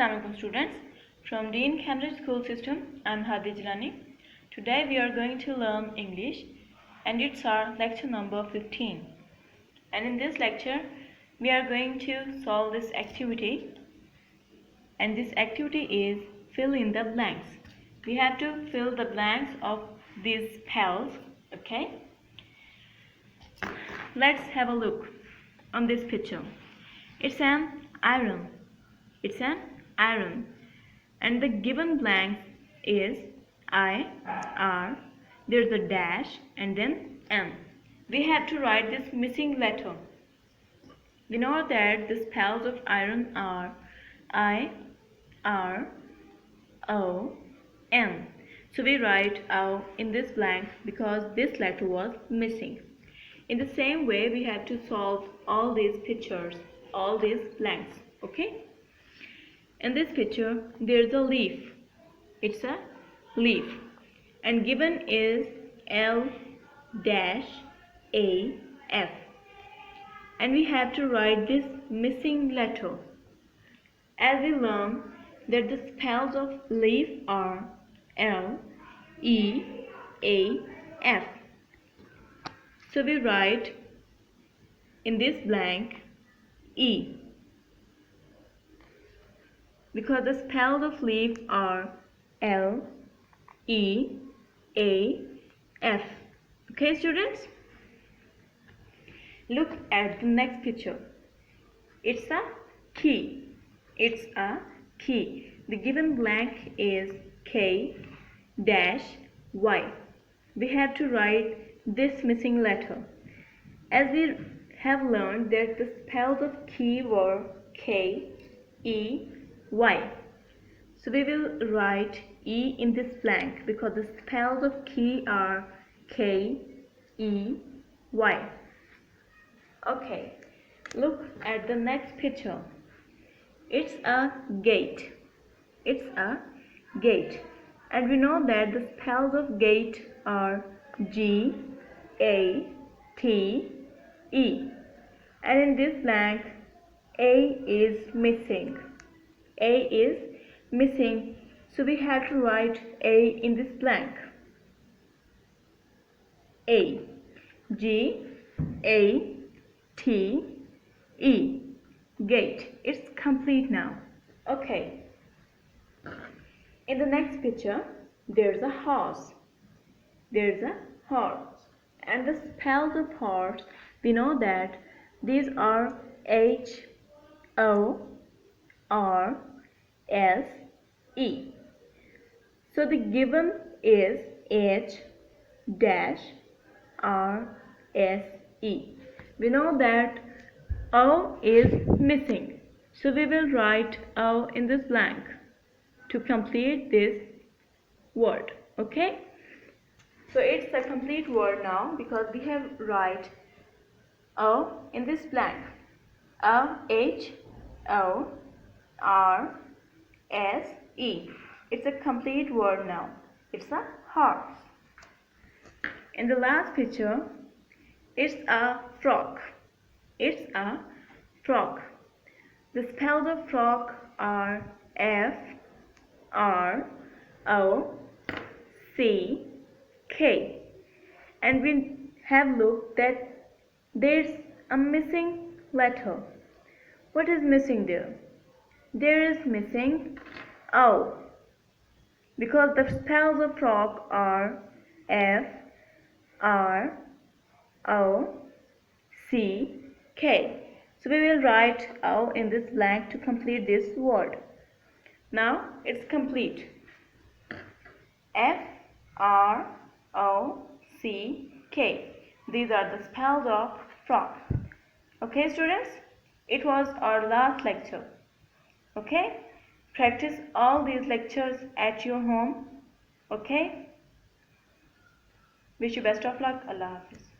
Assalamualaikum students. From Dean Cambridge School System, I am Hadi Jilani. Today we are going to learn English and it's our lecture number 15. And in this lecture we are going to solve this activity. And this activity is fill in the blanks. We have to fill the blanks of these pals, okay? Let's have a look on this picture. It's an iron. It's an iron. And the given blank is I, R, there's a dash and then M. We have to write this missing letter. We know that the spells of iron are I, R, O, N. So we write O in this blank because this letter was missing. In the same way, we have to solve all these pictures, all these blanks, okay? In this picture, there's a leaf. It's a leaf. And given is L-A-F. And we have to write this missing letter. As we learn that the spells of leaf are L-E-A-F. So we write in this blank E. Because the spells of leaf are L-E-A-F. Okay, students? Look at the next picture. It's a key. It's a key. The given blank is K-Y. We have to write this missing letter. As we have learned that the spells of key were K-E-Y. So we will write E in this blank because the spells of key are K-E-Y. Okay, look at the next picture. It's a gate. It's a gate. And we know that the spells of gate are G-A-T-E. And in this blank, A is missing. A is missing. So we have to write A in this blank. A. G-A-T-E. Gate. It's complete now. Okay. In the next picture, there's a horse. There's a horse. And the spells of horse, we know that these are H-O-R-S-E. So the given is H-R-S-E. We know that O is missing. So we will write O in this blank to complete this word. Okay? So it's a complete word now because we have write O in this blank. O-H-O-R-S-E. It's a complete word now. It's a horse. In the last picture, it's a frog. It's a frog. The spells of frog are F-R-O-C-K. And we have looked that there's a missing letter. What is missing there? There is missing O. Because the spells of frog are F-R-O-C-K. So we will write O in this blank to complete this word. Now it's complete. F-R-O-C-K. These are the spells of frog. Okay, students? It was our last lecture. Okay? Practice all these lectures at your home. Okay? Wish you best of luck. Allah Hafiz.